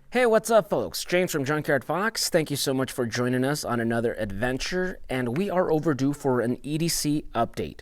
Hey, what's up, folks? James from Junkyard Fox. Thank you so much for joining us on another adventure, and we are overdue for an EDC update.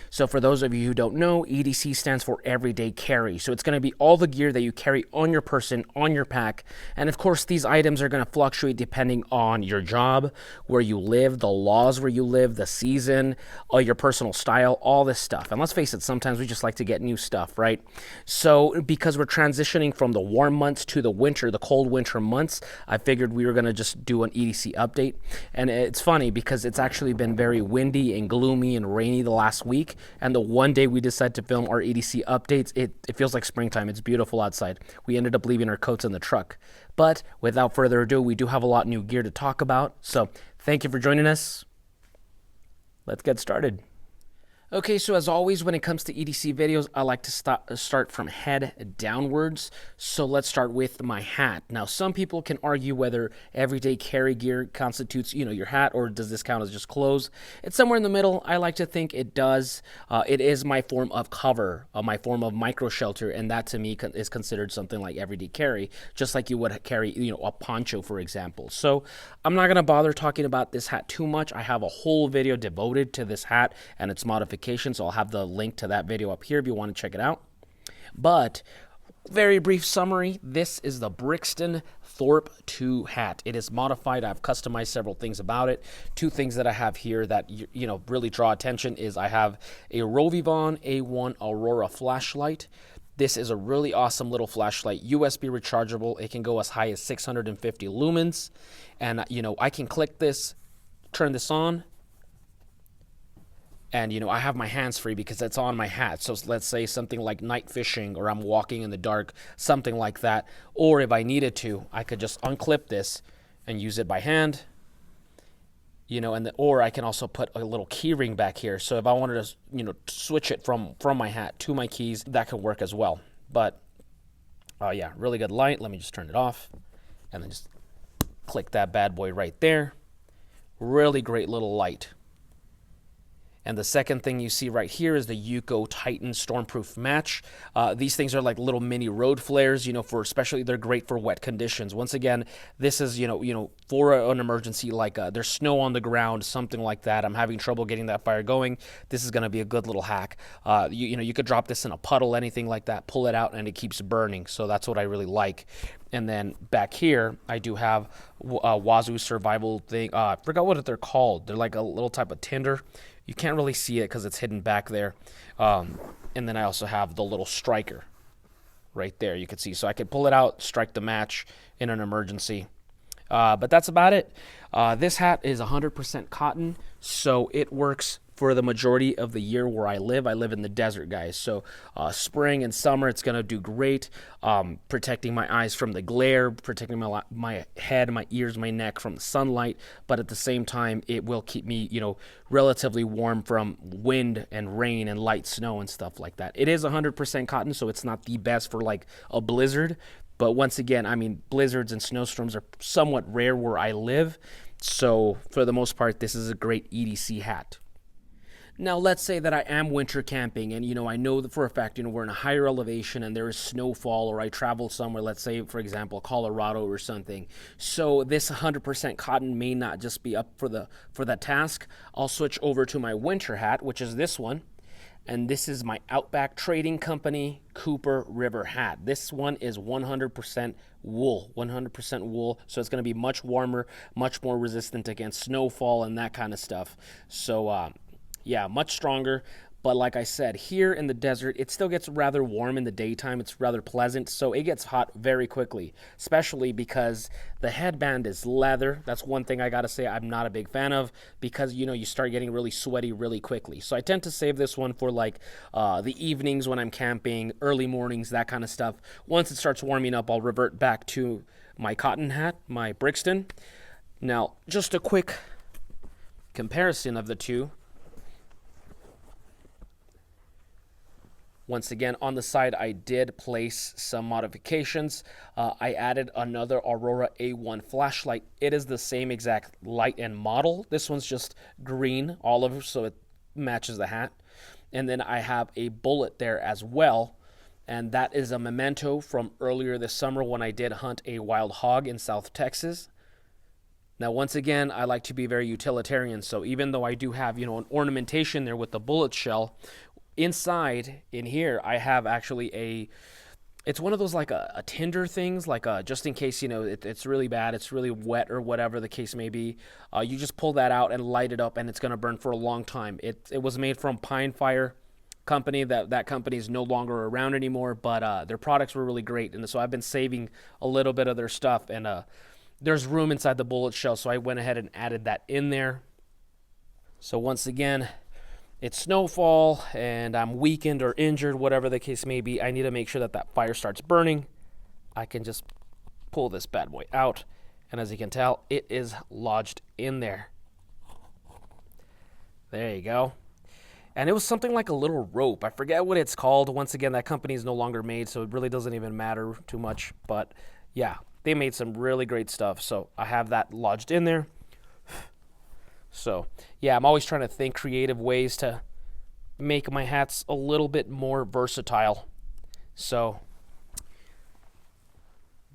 So for those of you who don't know, EDC stands for Everyday Carry. So it's going to be all the gear that you carry on your person, on your pack. And of course, these items are going to fluctuate depending on your job, where you live, the laws where you live, the season, your personal style, all this stuff. And let's face it, sometimes we just like to get new stuff, right? So because we're transitioning from the warm months to the winter, the cold winter months, I figured we were going to just do an EDC update. And it's funny because it's actually been very windy and gloomy and rainy the last week. And the one day we decided to film our EDC updates, it feels like springtime. It's beautiful outside. We ended up leaving our coats in the truck. But without further ado, we do have a lot of new gear to talk about. So thank you for joining us. Let's get started. Okay, so as always, when it comes to EDC videos, I like to start from head downwards. So let's start with my hat. Now, some people can argue whether everyday carry gear constitutes, your hat, or does this count as just clothes? It's somewhere in the middle. I like to think it does. It is my form of cover, my form of micro shelter, and that to me is considered something like everyday carry, just like you would carry, a poncho, for example. So I'm not gonna bother talking about this hat too much. I have a whole video devoted to this hat and its modifications. So I'll have the link to that video up here if you want to check it out. But very brief summary, this is the Brixton Thorpe 2 hat. It is modified. I've customized several things about it. Two things that I have here that really draw attention is I have a Rovyvon A1 Aurora flashlight. This is a really awesome little flashlight, USB rechargeable. It can go as high as 650 lumens. And I can click this, turn this on, and I have my hands free because it's on my hat. So let's say something like night fishing, or I'm walking in the dark, something like that. Or if I needed to, I could just unclip this and use it by hand. Or I can also put a little key ring back here. So if I wanted to, switch it from my hat to my keys, that could work as well. But yeah, really good light. Let me just turn it off and then just click that bad boy right there. Really great little light. And the second thing you see right here is the Yuko Titan Stormproof match. These things are like little mini road flares, for especially they're great for wet conditions. Once again, this is, for an emergency, like there's snow on the ground, something like that. I'm having trouble getting that fire going. This is going to be a good little hack. You could drop this in a puddle, anything like that, pull it out, and it keeps burning. So that's what I really like. And then back here, I do have Wazoo survival thing. I forgot what they're called. They're like a little type of tinder. You can't really see it because it's hidden back there. And then I also have the little striker right there, you can see. So I could pull it out, strike the match in an emergency. But that's about it. This hat is 100% cotton, so it works for the majority of the year where I live. I live in the desert, guys. So spring and summer, it's going to do great. Protecting my eyes from the glare, protecting my head, my ears, my neck from the sunlight. But at the same time, it will keep me, relatively warm from wind and rain and light snow and stuff like that. It is 100% cotton, so it's not the best for like a blizzard. But once again, I mean, blizzards and snowstorms are somewhat rare where I live. So for the most part, this is a great EDC hat. Now, let's say that I am winter camping and, I know that for a fact, we're in a higher elevation and there is snowfall, or I travel somewhere, let's say, for example, Colorado or something. So this 100% cotton may not just be up for that task. I'll switch over to my winter hat, which is this one. And this is my Outback Trading Company Cooper River hat. This one is 100% wool, 100% wool. So it's going to be much warmer, much more resistant against snowfall and that kind of stuff. So, yeah, much stronger. But like I said, here in the desert, it still gets rather warm in the daytime. It's rather pleasant, so it gets hot very quickly, especially because the headband is leather. That's one thing I gotta say I'm not a big fan of, because, you start getting really sweaty really quickly. So I tend to save this one for like the evenings when I'm camping, early mornings, that kind of stuff. Once it starts warming up, I'll revert back to my cotton hat, my Brixton. Now, just a quick comparison of the two. Once again, on the side, I did place some modifications. I added another Aurora A1 flashlight. It is the same exact light and model. This one's just green olive, so it matches the hat. And then I have a bullet there as well. And that is a memento from earlier this summer when I did hunt a wild hog in South Texas. Now, once again, I like to be very utilitarian, so even though I do have, you know, an ornamentation there with the bullet shell, inside in here I have actually it's one of those like a tinder things, like just in case, you know, it's really bad, it's really wet or whatever the case may be. You just pull that out and light it up, and it's going to burn for a long time. It was made from Pine Fire company. That company is no longer around anymore, but their products were really great, and so I've been saving a little bit of their stuff, and there's room inside the bullet shell, so I went ahead and added that in there. So once again, it's snowfall and I'm weakened or injured, whatever the case may be. I need to make sure that that fire starts burning. I can just pull this bad boy out, and as you can tell, it is lodged in there. There you go. And it was something like a little rope. I forget what it's called. Once again, that company is no longer made, so it really doesn't even matter too much. But yeah, they made some really great stuff. So I have that lodged in there. So yeah, I'm always trying to think creative ways to make my hats a little bit more versatile. So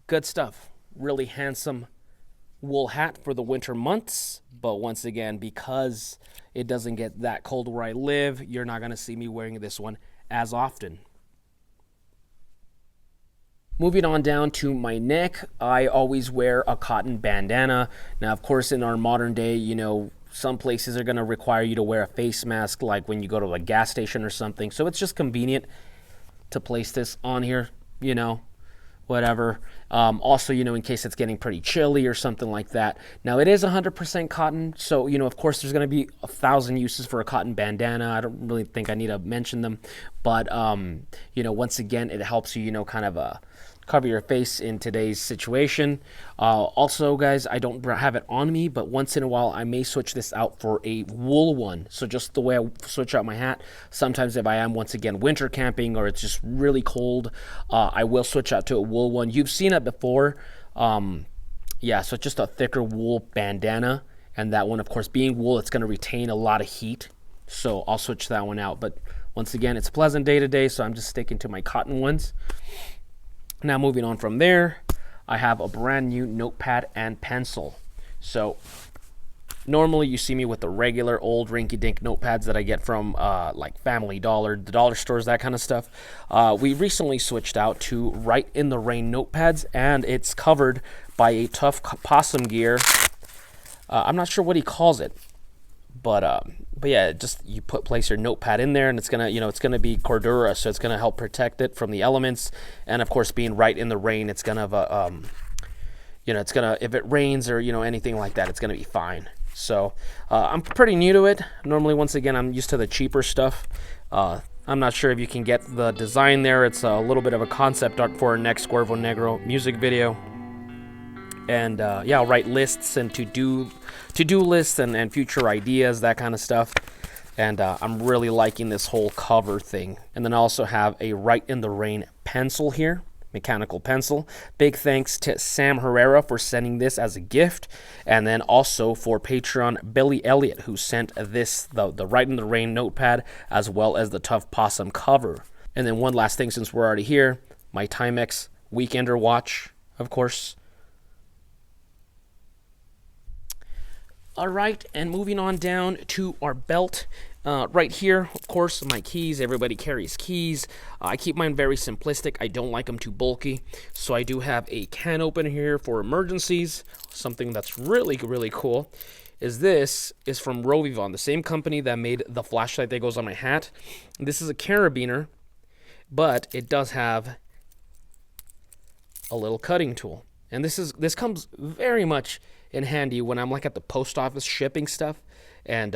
good stuff. Really handsome wool hat for the winter months. But once again, because it doesn't get that cold where I live, you're not going to see me wearing this one as often. Moving on down to my neck, I always wear a cotton bandana. Now, of course, in our modern day, you know, some places are going to require you to wear a face mask, like when you go to a gas station or something. So it's just convenient to place this on here, you know, whatever. Also, you know, in case it's getting pretty chilly or something like that. Now, it is 100% cotton, so, you know, of course, there's going to be 1,000 uses for a cotton bandana. I don't really think I need to mention them, but, you know, once again, it helps you, you know, kind of cover your face in today's situation. Also, guys, I don't have it on me, but once in a while, I may switch this out for a wool one. So just the way I switch out my hat, sometimes if I am, once again, winter camping or it's just really cold, I will switch out to a wool one. You've seen it before. Yeah, so just a thicker wool bandana. And that one, of course, being wool, it's going to retain a lot of heat. So I'll switch that one out. But once again, it's a pleasant day today, so I'm just sticking to my cotton ones. Now, moving on from there, I have a brand new notepad and pencil. So normally you see me with the regular old rinky-dink notepads that I get from like Family Dollar, the dollar stores, that kind of stuff. We recently switched out to Rite in the Rain notepads, and it's covered by a Tuff Possum gear. I'm not sure what he calls it, but yeah, just you place your notepad in there, and it's gonna, you know, it's gonna be Cordura, so it's gonna help protect it from the elements. And of course, being Rite in the Rain, it's gonna you know, it's gonna, if it rains or, you know, anything like that, it's gonna be fine. So I'm pretty new to it. Normally, once again, I'm used to the cheaper stuff. I'm not sure if you can get the design there. It's a little bit of a concept art for our next Cuervo Negro music video. And yeah, I'll write lists and to-do lists and future ideas, that kind of stuff. And I'm really liking this whole cover thing. And then I also have a Rite in the Rain pencil here, mechanical pencil. Big thanks to Sam Herrera for sending this as a gift. And then also for Patreon Billy Elliott, who sent this, the Rite in the Rain notepad, as well as the Tuff Possum cover. And then one last thing, since we're already here, my Timex Weekender watch, of course. All right, and moving on down to our belt. Right here, of course, my keys. Everybody carries keys. I keep mine very simplistic. I don't like them too bulky. So I do have a can opener here for emergencies. Something that's really, really cool this is from Rovyvon, the same company that made the flashlight that goes on my hat. This is a carabiner, but it does have a little cutting tool. And this comes very much in handy when I'm like at the post office shipping stuff, and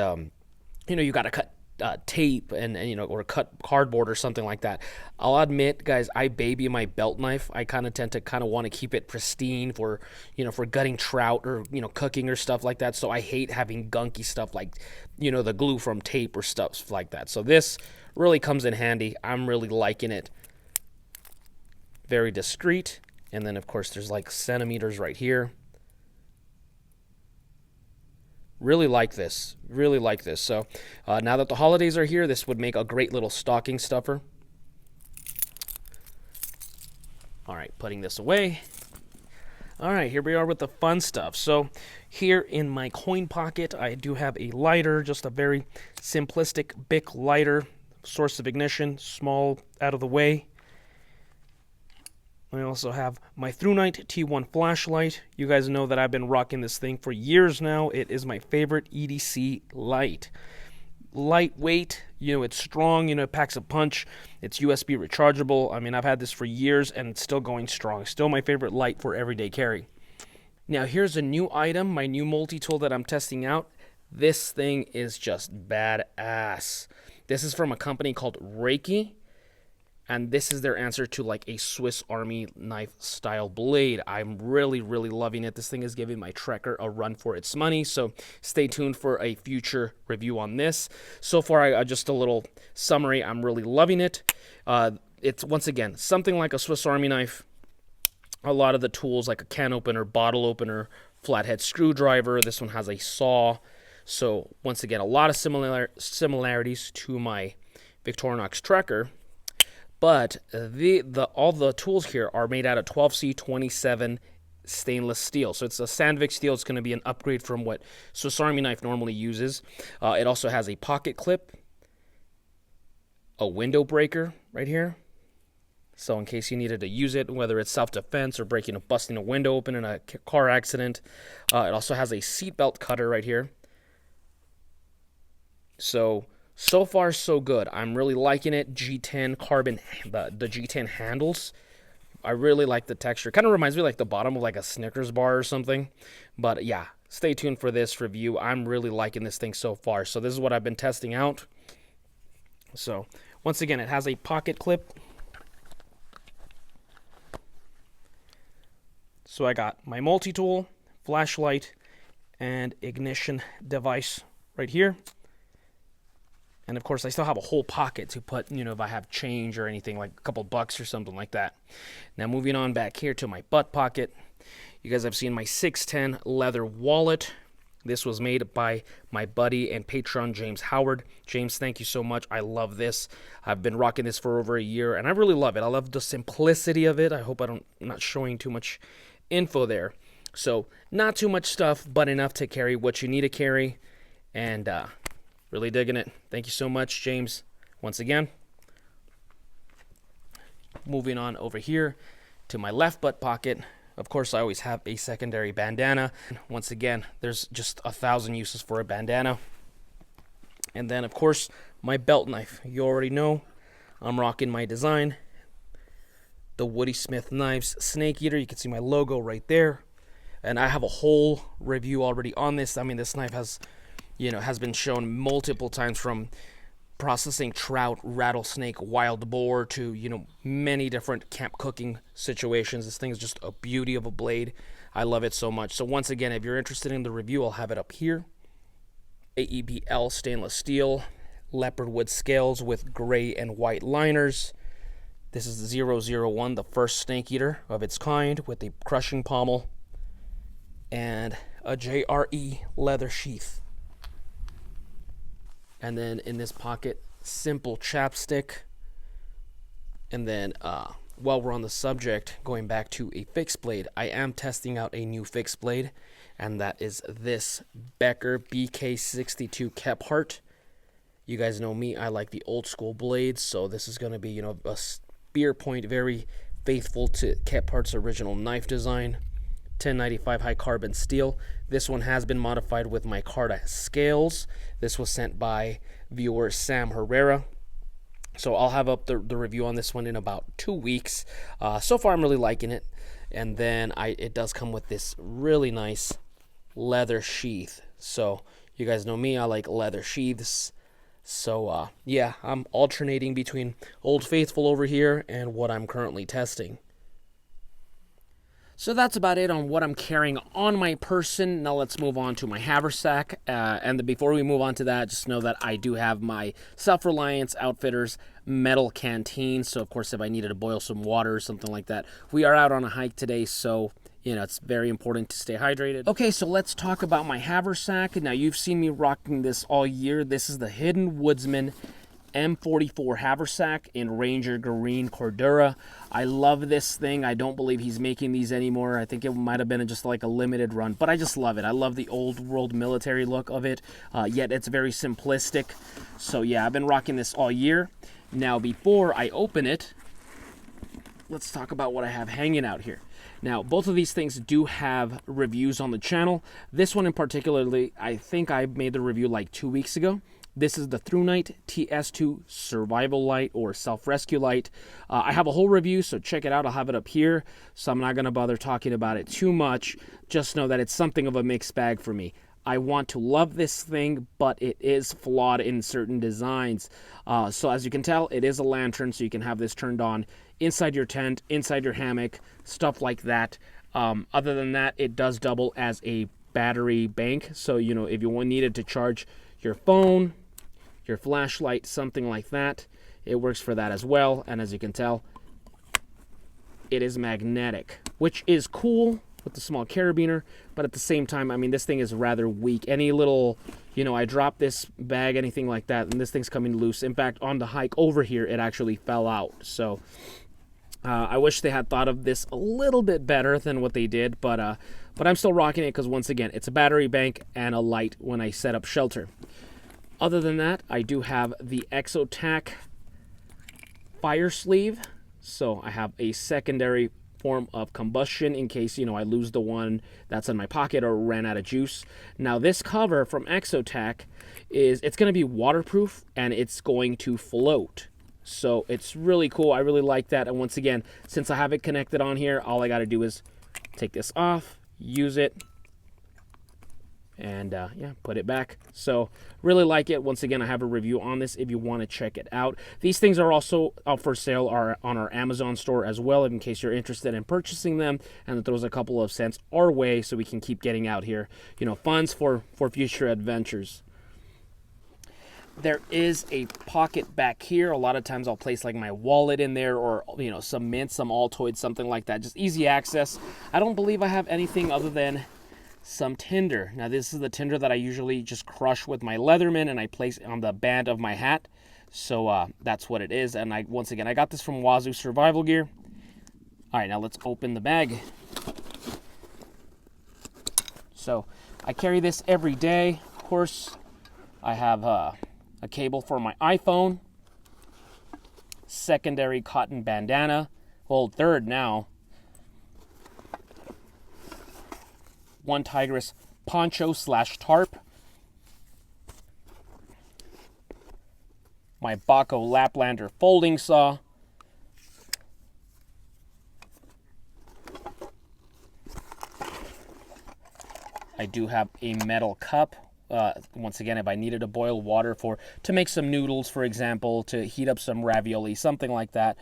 you know, you got to cut tape and you know, or cut cardboard or something like that. I'll admit, guys, I baby my belt knife. I kind of tend to want to keep it pristine for, you know, for gutting trout or, you know, cooking or stuff like that. So I hate having gunky stuff like, you know, the glue from tape or stuff like that. So this really comes in handy. I'm really liking it. Very discreet. And then of course there's like centimeters right here. Really like this. Really like this. So now that the holidays are here, this would make a great little stocking stuffer. All right, putting this away. All right, here we are with the fun stuff. So here in my coin pocket, I do have a lighter, just a very simplistic Bic lighter, source of ignition, small, out of the way. I also have my Thrunite T1 flashlight. You guys know that I've been rocking this thing for years now. It is my favorite EDC light. Lightweight, it's strong, it packs a punch. It's USB rechargeable. I mean, I've had this for years and it's still going strong. Still my favorite light for everyday carry. Now, here's a new item, my new multi-tool that I'm testing out. This thing is just badass. This is from a company called Rite, and this is their answer to like a Swiss Army knife style blade. I'm really, really loving it. This thing is giving my Trekker a run for its money, so stay tuned for a future review on this. So far, just a little summary. I'm really loving it. It's, once again, something like a Swiss Army knife. A lot of the tools, like a can opener, bottle opener, flathead screwdriver. This one has a saw. So, once again, a lot of similarities to my Victorinox Trekker. But all the tools here are made out of 12C27 stainless steel. So it's a Sandvik steel. It's going to be an upgrade from what Swiss Army knife normally uses. It also has a pocket clip, a window breaker right here. So in case you needed to use it, whether it's self-defense or busting a window open in a car accident. It also has a seatbelt cutter right here. So far, so good. I'm really liking it. G10 carbon, the G10 handles. I really like the texture. Kind of reminds me like the bottom of like a Snickers bar or something. But yeah, stay tuned for this review. I'm really liking this thing so far. So this is what I've been testing out. So once again, it has a pocket clip. So I got my multi-tool, flashlight, and ignition device right here. And, of course, I still have a whole pocket to put, if I have change or anything, like a couple bucks or something like that. Now, moving on back here to my butt pocket. You guys have seen my 610 leather wallet. This was made by my buddy and patron, James Howard. James, thank you so much. I love this. I've been rocking this for over a year, and I really love it. I love the simplicity of it. I hope I'm not showing too much info there. So, not too much stuff, but enough to carry what you need to carry. And, really digging it. Thank you so much, James, once again. Moving on over here to my left butt pocket. Of course, I always have a secondary bandana. Once again, there's just 1,000 uses for a bandana. And then, of course, my belt knife. You already know I'm rocking my design. The Woody Smith Knives Snake Eater. You can see my logo right there. And I have a whole review already on this. I mean, this knife has been shown multiple times, from processing trout, rattlesnake, wild boar to, many different camp cooking situations. This thing is just a beauty of a blade. I love it so much. So once again, if you're interested in the review, I'll have it up here. AEBL stainless steel, leopard wood scales with gray and white liners. This is the 001, the first snake eater of its kind, with a crushing pommel and a JRE leather sheath. And then in this pocket, simple chapstick. And then while we're on the subject, going back to a fixed blade, I am testing out a new fixed blade, and that is this Becker BK62 Kephart. You guys know me, I like the old school blades, so this is going to be, a spear point, very faithful to Kephart's original knife design. 1095 high carbon steel. This one has been modified with micarta scales. This was sent by viewer Sam Herrera. So I'll have up the review on this one in about 2 weeks. So far I'm really liking it. And then it does come with this really nice leather sheath. So you guys know me, I like leather sheaths. So yeah, I'm alternating between Old Faithful over here and what I'm currently testing. So that's about it on what I'm carrying on my person. Now let's move on to my haversack. And before we move on to that, just know that I do have my Self-Reliance Outfitters metal canteen. So, of course, if I needed to boil some water or something like that. We are out on a hike today, so, it's very important to stay hydrated. Okay, so let's talk about my haversack. Now, you've seen me rocking this all year. This is the Hidden Woodsman M44 haversack in Ranger Green Cordura. I love this thing. I don't believe he's making these anymore. I think it might have been just like a limited run, but I just love it. I love the old world military look of it, yet it's very simplistic. So yeah, I've been rocking this all year. Now before I open it, let's talk about what I have hanging out here. Now, both of these things do have reviews on the channel. This one in particularly, I think I made the review like 2 weeks ago. This is the Thrunite TS2 Survival Light or Self-Rescue Light. I have a whole review, so check it out. I'll have it up here, so I'm not going to bother talking about it too much. Just know that it's something of a mixed bag for me. I want to love this thing, but it is flawed in certain designs. So as you can tell, it is a lantern, so you can have this turned on inside your tent, inside your hammock, stuff like that. Other than that, it does double as a battery bank. So, you know, if you needed to charge your phone, your flashlight, something like that, it works for that as well. And as you can tell, it is magnetic, which is cool with the small carabiner, but at the same time, I mean, this thing is rather weak. Any little, you know, I drop this bag, anything like that, and this thing's coming loose. In fact, on the hike over here, it actually fell out. So I wish they had thought of this a little bit better than what they did, but I'm still rocking it because, once again, it's a battery bank and a light when I set up shelter. Other than that, I do have the Exotac fire sleeve, so I have a secondary form of combustion in case, you know, I lose the one that's in my pocket or ran out of juice. Now, this cover from Exotac it's going to be waterproof and it's going to float. So it's really cool. I really like that. And once again, since I have it connected on here, all I got to do is take this off, use it, and yeah, put it back. So really like it. Once again, I have a review on this if you want to check it out. These things are also up for sale on our Amazon store as well, in case you're interested in purchasing them, and it throws a couple of cents our way so we can keep getting out here, you know, funds for future adventures. There is a pocket back here. A lot of times I'll place like my wallet in there, or, you know, some mint, some Altoids, something like that. Just easy access. I don't believe I have anything other than some tinder. Now, this is the tinder that I usually just crush with my Leatherman and I place on the band of my hat. So that's what it is. And once again, I got this from Wazoo Survival Gear. All right, now let's open the bag. So I carry this every day. Of course, I have a cable for my iPhone, secondary cotton bandana, well, third now, one Tigris poncho / tarp, my Bahco Laplander folding saw, I do have a metal cup. Once again, if I needed to boil water to make some noodles, for example, to heat up some ravioli, something like that,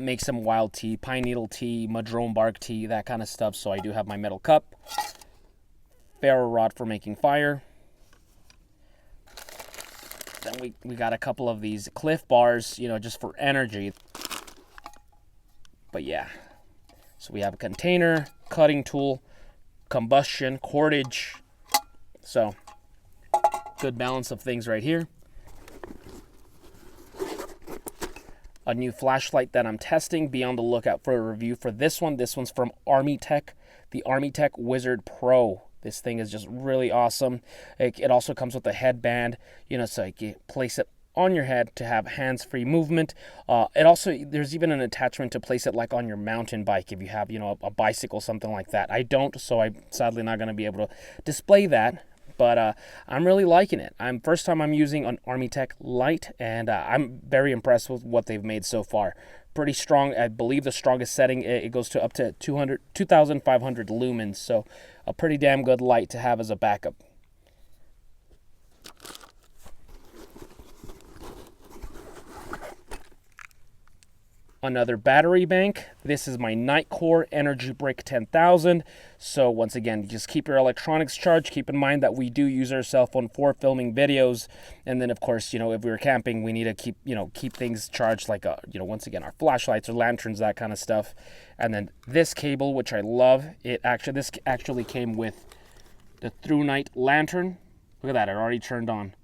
make some wild tea, pine needle tea, madrone bark tea, that kind of stuff. So I do have my metal cup, ferro rod for making fire. Then we got a couple of these Cliff bars, you know, just for energy. But yeah, so we have a container, cutting tool, combustion, cordage. So good balance of things right here. A new flashlight that I'm testing. Be on the lookout for a review for this one. This one's from Armytek, the Armytek Wizard Pro. This thing is just really awesome. It also comes with a headband, you know, so you can place it on your head to have hands-free movement. There's even an attachment to place it like on your mountain bike if you have, you know, a bicycle, something like that. I don't, so I'm sadly not going to be able to display that. But I'm really liking it. First time I'm using an Armytek light, and I'm very impressed with what they've made so far. Pretty strong. I believe the strongest setting, it goes to up to 2,500 lumens, so a pretty damn good light to have as a backup. Another battery bank. This is my Nitecore Energy Brick 10,000. So once again, just keep your electronics charged. Keep in mind that we do use our cell phone for filming videos. And then of course, you know, if we're camping, we need to keep things charged, like, once again, our flashlights or lanterns, that kind of stuff. And then this cable, which I love, this actually came with the Thrunite lantern. Look at that, it already turned on.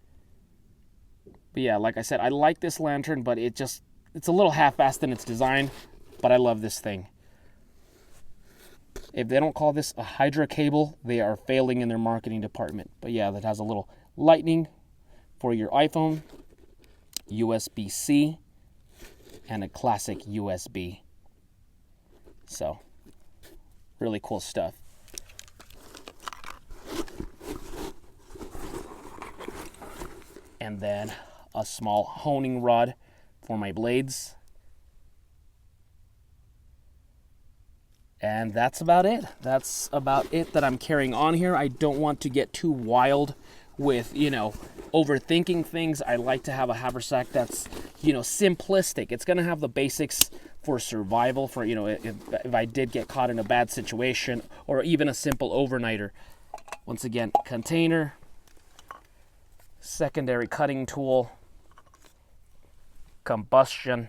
But yeah, like I said, I like this lantern, but it's a little half-assed in its design, but I love this thing. If they don't call this a Hydra cable, they are failing in their marketing department. But yeah, that has a little lightning for your iPhone, USB-C, and a classic USB. So, really cool stuff. And then a small honing rod for my blades. And that's about it. That's about it that I'm carrying on here. I don't want to get too wild with, overthinking things. I like to have a haversack that's, simplistic. It's going to have the basics for survival, for, if I did get caught in a bad situation, or even a simple overnighter. Once again, container, secondary cutting tool, combustion,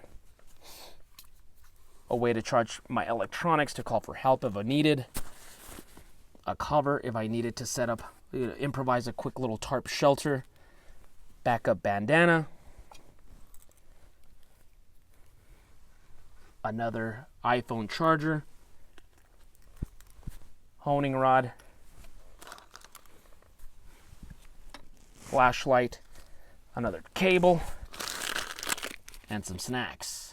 a way to charge my electronics to call for help if I needed, a cover if I needed to set up, improvise a quick little tarp shelter, backup bandana, another iPhone charger, honing rod, flashlight, another cable, and some snacks.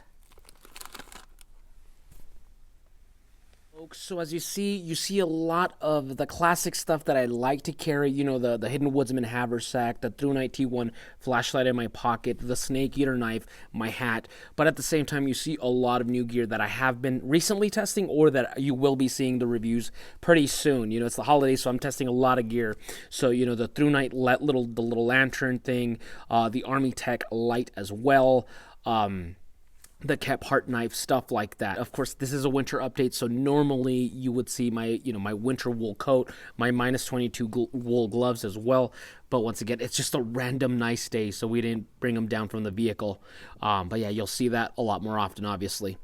So as you see a lot of the classic stuff that I like to carry, the Hidden Woodsman haversack, the Thrunite T1 flashlight in my pocket, the snake eater knife, my hat. But at the same time, you see a lot of new gear that I have been recently testing, or that you will be seeing the reviews pretty soon. It's the holidays, so I'm testing a lot of gear. So, the Thrunite the little lantern thing, the Armytek light as well, the Kep heart knife, stuff like that. Of course, this is a winter update, so normally you would see my, my winter wool coat, my -22 wool gloves as well. But once again, it's just a random nice day, so we didn't bring them down from the vehicle. But yeah, you'll see that a lot more often, obviously.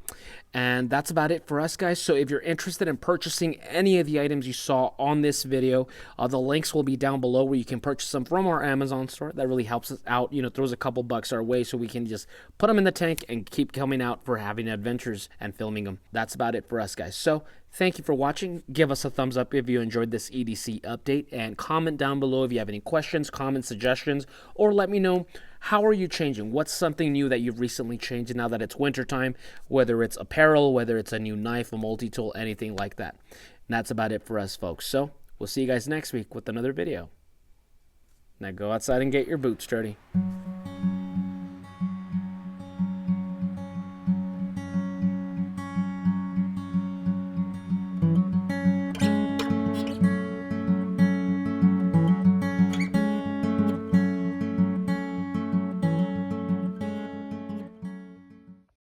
And that's about it for us, guys. So if you're interested in purchasing any of the items you saw on this video, the links will be down below where you can purchase them from our Amazon store. That really helps us out, throws a couple bucks our way so we can just put them in the tank and keep coming out for having adventures and filming them. That's about it for us, guys. So thank you for watching. Give us a thumbs up if you enjoyed this EDC update, and comment down below if you have any questions, comments, suggestions, or let me know, how are you changing? What's something new that you've recently changed now that it's wintertime, whether it's apparel, whether it's a new knife, a multi-tool, anything like that. And that's about it for us, folks. So we'll see you guys next week with another video. Now go outside and get your boots dirty.